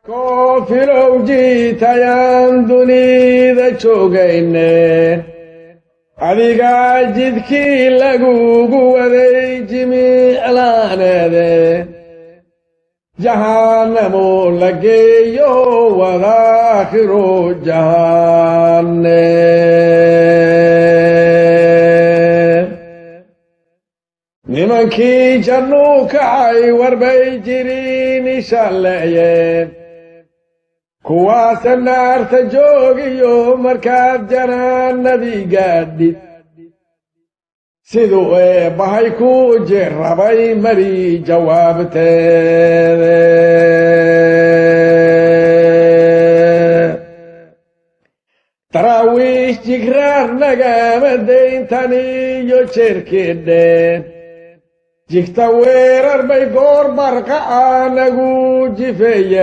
koofilow jiitayaan dunida joogayne adigaa jidkii lagugu waday jimiclaaneede jahanamo la geeyo wadaakhiro jahanne nimankii jannu kacay warbay jiriin ishalleeyeen kuwaasa naarta joogiyo markaad janaanadii gaadhid siduu eebbahay ku jirrabay mari jawaabteede taraawiish jigraar nagama dayntaniyo jeerkeedheen jigta weerar bay goor barqaca nagu jifeeyeen